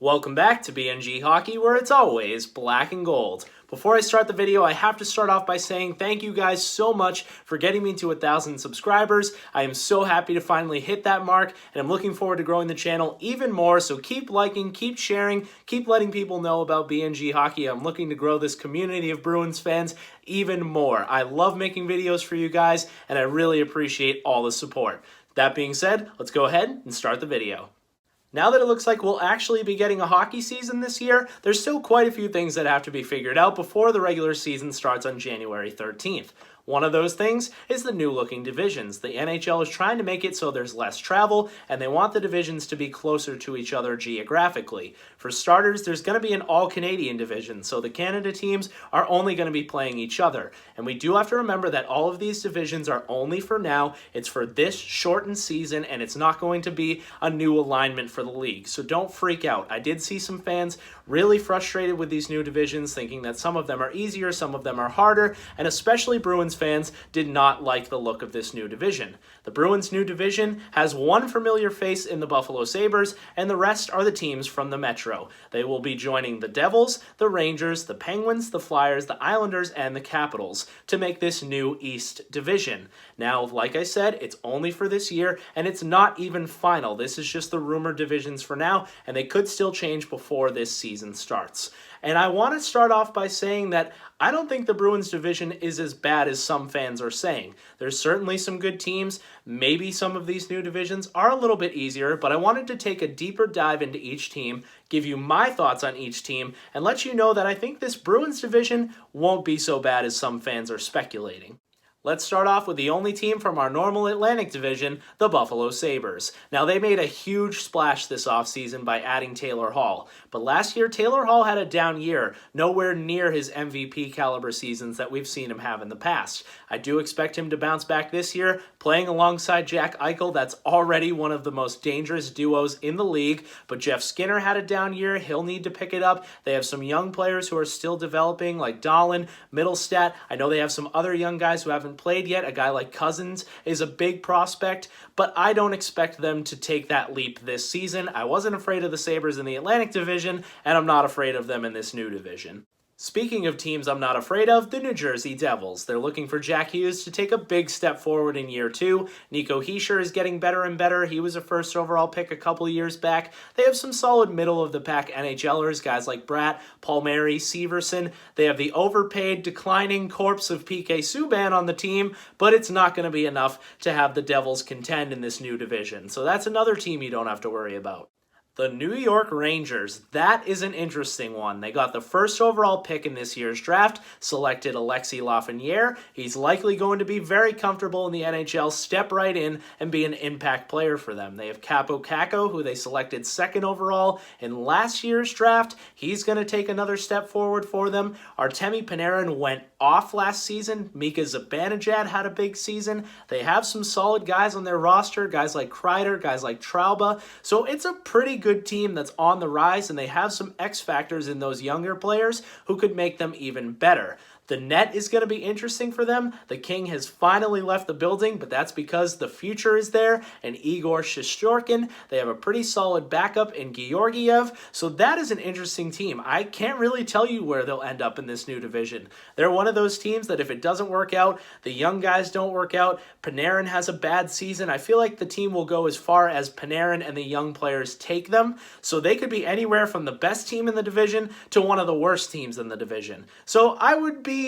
Welcome back to BNG Hockey, where it's always black and gold. Before I start the video, I have to start off by saying thank you guys so much for getting me to 1,000 subscribers. I am so happy to finally hit that mark, and I'm looking forward to growing the channel even more, so keep liking, keep sharing, keep letting people know about BNG Hockey. I'm looking to grow this community of Bruins fans even more. I love making videos for you guys, and I really appreciate all the support. That being said, let's go ahead and start the video. Now that it looks like we'll actually be getting a hockey season this year, there's still quite a few things that have to be figured out before the regular season starts on January 13th. One of those things is the new-looking divisions. The NHL is trying to make it so there's less travel, and they want the divisions to be closer to each other geographically. For starters, there's going to be an all-Canadian division, so the Canada teams are only going to be playing each other. And we do have to remember that all of these divisions are only for now. It's for this shortened season, and it's not going to be a new alignment for the league. So don't freak out. I did see some fans really frustrated with these new divisions, thinking that some of them are easier, some of them are harder, and especially Bruins fans did not like the look of this new division. The Bruins' new division has one familiar face in the Buffalo Sabres, and the rest are the teams from the Metro. They will be joining the Devils, the Rangers, the Penguins, the Flyers, the Islanders, and the Capitals to make this new East division. Now, like I said, it's only for this year, and it's not even final. This is just the rumored divisions for now, and they could still change before this season starts. And I want to start off by saying that I don't think the Bruins division is as bad as some fans are saying. There's certainly some good teams. Maybe some of these new divisions are a little bit easier, but I wanted to take a deeper dive into each team, give you my thoughts on each team, and let you know that I think this Bruins division won't be so bad as some fans are speculating. Let's start off with the only team from our normal Atlantic division, the Buffalo Sabres. Now, they made a huge splash this offseason by adding Taylor Hall. But last year, Taylor Hall had a down year, nowhere near his MVP caliber seasons that we've seen him have in the past. I do expect him to bounce back this year, playing alongside Jack Eichel. That's already one of the most dangerous duos in the league. But Jeff Skinner had a down year. He'll need to pick it up. They have some young players who are still developing, like Dahlin, Middlestat. I know they have some other young guys who haven't played yet. A guy like Cousins is a big prospect, but I don't expect them to take that leap this season. I wasn't afraid of the Sabres in the Atlantic division, and I'm not afraid of them in this new division. Speaking of teams I'm not afraid of, the New Jersey Devils. They're looking for Jack Hughes to take a big step forward in year 2. Nico Hischier is getting better and better. He was a first overall pick a couple years back. They have some solid middle-of-the-pack NHLers, guys like Bratt, Palmieri, Severson. They have the overpaid, declining corpse of PK Subban on the team, but it's not going to be enough to have the Devils contend in this new division. So that's another team you don't have to worry about. The New York Rangers, that is an interesting one. They got the first overall pick in this year's draft, selected Alexis Lafreniere. He's likely going to be very comfortable in the NHL, step right in, and be an impact player for them. They have Kaapo Kakko, who they selected second overall in last year's draft. He's going to take another step forward for them. Artemi Panarin went off last season. Mika Zibanejad had a big season. They have some solid guys on their roster, guys like Kreider, guys like Trouba. So it's a pretty good team that's on the rise, and they have some X factors in those younger players who could make them even better. The net is going to be interesting for them. The King has finally left the building, but that's because the future is there, and Igor Shesterkin. They have a pretty solid backup in Georgiev, so that is an interesting team. I can't really tell you where they'll end up in this new division. They're one of those teams that if it doesn't work out, the young guys don't work out. Panarin has a bad season. I feel like the team will go as far as Panarin and the young players take them, so they could be anywhere from the best team in the division to one of the worst teams in the division. So I would be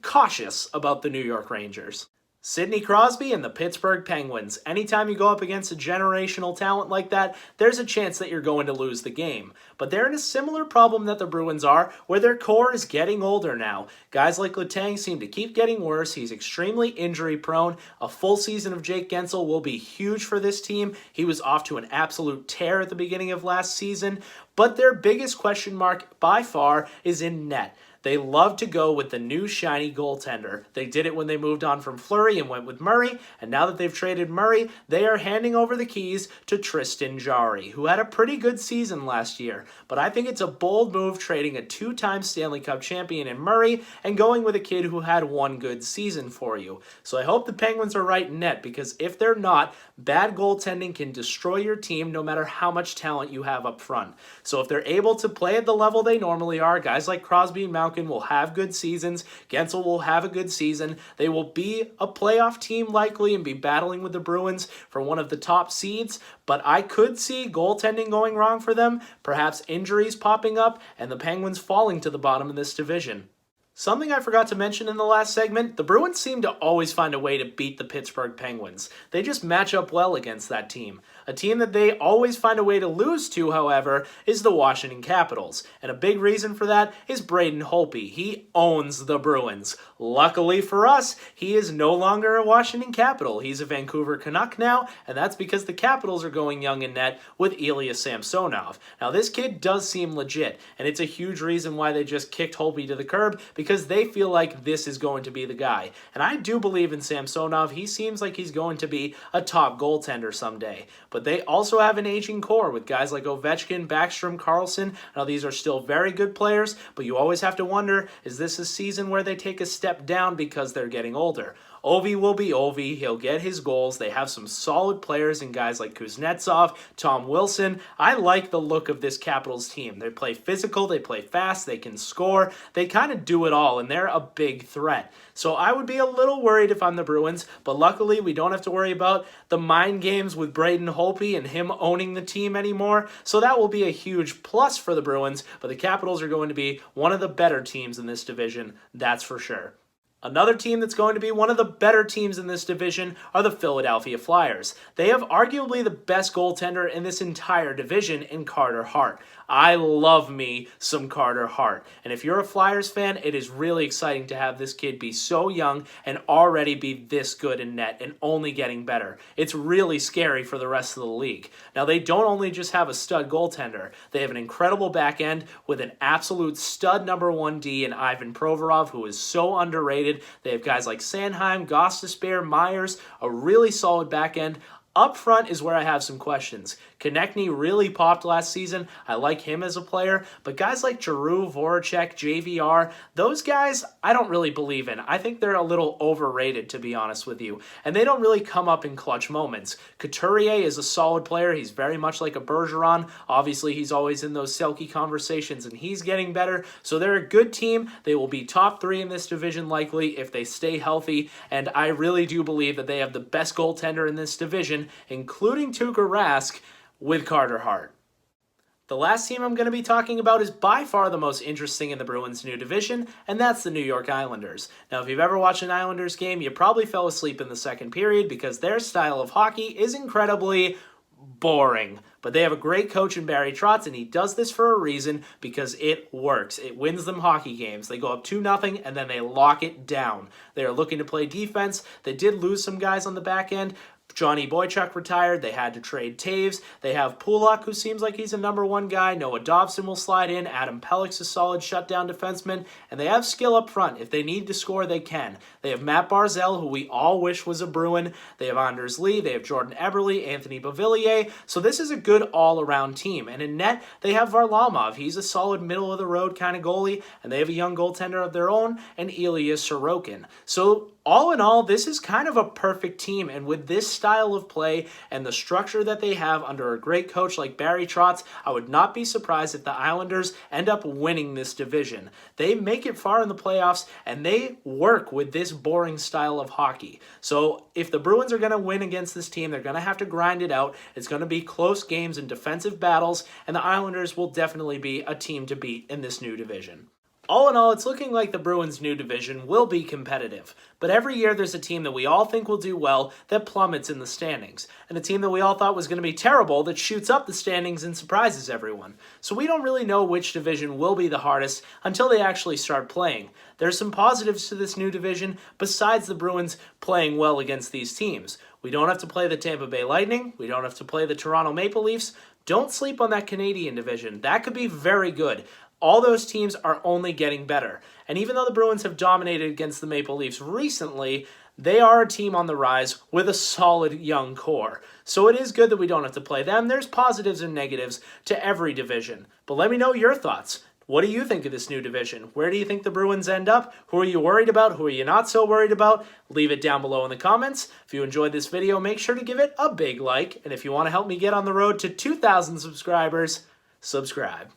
cautious about the New York Rangers. Sidney Crosby and the Pittsburgh Penguins. Anytime you go up against a generational talent like that, there's a chance that you're going to lose the game. But they're in a similar problem that the Bruins are, where their core is getting older now. Guys like Letang seem to keep getting worse. He's extremely injury prone. A full season of Jake Gensel will be huge for this team. He was off to an absolute tear at the beginning of last season. But their biggest question mark by far is in net. They love to go with the new shiny goaltender. They did it when they moved on from Fleury and went with Murray, and now that they've traded Murray, they are handing over the keys to Tristan Jarry, who had a pretty good season last year. But I think it's a bold move trading a two-time Stanley Cup champion in Murray and going with a kid who had one good season for you. So I hope the Penguins are right in net, because if they're not, bad goaltending can destroy your team no matter how much talent you have up front. So if they're able to play at the level they normally are, guys like Crosby and Malkin will have good seasons, Gensel will have a good season, they will be a playoff team likely and be battling with the Bruins for one of the top seeds, but I could see goaltending going wrong for them, perhaps injuries popping up, and the Penguins falling to the bottom of this division. Something I forgot to mention in the last segment, the Bruins seem to always find a way to beat the Pittsburgh Penguins. They just match up well against that team. A team that they always find a way to lose to, however, is the Washington Capitals. And a big reason for that is Braden Holtby. He owns the Bruins. Luckily for us, he is no longer a Washington Capital. He's a Vancouver Canuck now, and that's because the Capitals are going young in net with Ilya Samsonov. Now, this kid does seem legit, and it's a huge reason why they just kicked Holtby to the curb, because they feel like this is going to be the guy. And I do believe in Samsonov. He seems like he's going to be a top goaltender someday. But they also have an aging core with guys like Ovechkin, Backstrom, Karlsson. Now, these are still very good players, but you always have to wonder, is this a season where they take a step down because they're getting older? Ovi will be Ovi. He'll get his goals. They have some solid players in guys like Kuznetsov, Tom Wilson. I like the look of this Capitals team. They play physical, they play fast, they can score. They kind of do it all, and they're a big threat. So I would be a little worried if I'm the Bruins, but luckily we don't have to worry about the mind games with Braden Holtby and him owning the team anymore. So that will be a huge plus for the Bruins, but the Capitals are going to be one of the better teams in this division, that's for sure. Another team that's going to be one of the better teams in this division are the Philadelphia Flyers. They have arguably the best goaltender in this entire division in Carter Hart. I love me some Carter Hart. And if you're a Flyers fan, it is really exciting to have this kid be so young and already be this good in net and only getting better. It's really scary for the rest of the league. Now, they don't only just have a stud goaltender. They have an incredible back end with an absolute stud number 1D in Ivan Provorov, who is so underrated. They have guys like Sanheim, Gostisbehere, Myers, a really solid back end. Up front is where I have some questions. Konechny really popped last season. I like him as a player. But guys like Giroux, Voracek, JVR, those guys I don't really believe in. I think they're a little overrated, to be honest with you. And they don't really come up in clutch moments. Couturier is a solid player. He's very much like a Bergeron. Obviously, he's always in those Selke conversations, and he's getting better. So they're a good team. They will be top 3 in this division likely if they stay healthy. And I really do believe that they have the best goaltender in this division, including Tuukka Rask, with Carter Hart. The last team I'm going to be talking about is by far the most interesting in the Bruins' new division, and that's the New York Islanders. Now, if you've ever watched an Islanders game, you probably fell asleep in the second period because their style of hockey is incredibly boring. But they have a great coach in Barry Trotz, and he does this for a reason because it works. It wins them hockey games. They go up 2-0, and then they lock it down. They are looking to play defense. They did lose some guys on the back end. Johnny Boychuk retired. They had to trade Taves. They have Pulak, who seems like he's a number 1 guy. Noah Dobson will slide in. Adam Pellick's a solid shutdown defenseman. And they have skill up front. If they need to score, they can. They have Matt Barzal, who we all wish was a Bruin. They have Anders Lee. They have Jordan Eberle, Anthony Beauvillier. So this is a good all-around team. And in net, they have Varlamov. He's a solid middle-of-the-road kind of goalie. And they have a young goaltender of their own, and Ilya Sorokin. So all in all, this is kind of a perfect team, and with this style of play and the structure that they have under a great coach like Barry Trotz, I would not be surprised if the Islanders end up winning this division. They make it far in the playoffs, and they work with this boring style of hockey. So if the Bruins are going to win against this team, they're going to have to grind it out. It's going to be close games and defensive battles, and the Islanders will definitely be a team to beat in this new division. All in all, it's looking like the Bruins' new division will be competitive. But every year there's a team that we all think will do well that plummets in the standings. And a team that we all thought was going to be terrible that shoots up the standings and surprises everyone. So we don't really know which division will be the hardest until they actually start playing. There's some positives to this new division besides the Bruins playing well against these teams. We don't have to play the Tampa Bay Lightning. We don't have to play the Toronto Maple Leafs. Don't sleep on that Canadian division. That could be very good. all those teams are only getting better. And even though the Bruins have dominated against the Maple Leafs recently, they are a team on the rise with a solid young core. So it is good that we don't have to play them. There's positives and negatives to every division. But let me know your thoughts. What do you think of this new division? Where do you think the Bruins end up? Who are you worried about? Who are you not so worried about? Leave it down below in the comments. If you enjoyed this video, make sure to give it a big like. And if you want to help me get on the road to 2,000 subscribers, subscribe.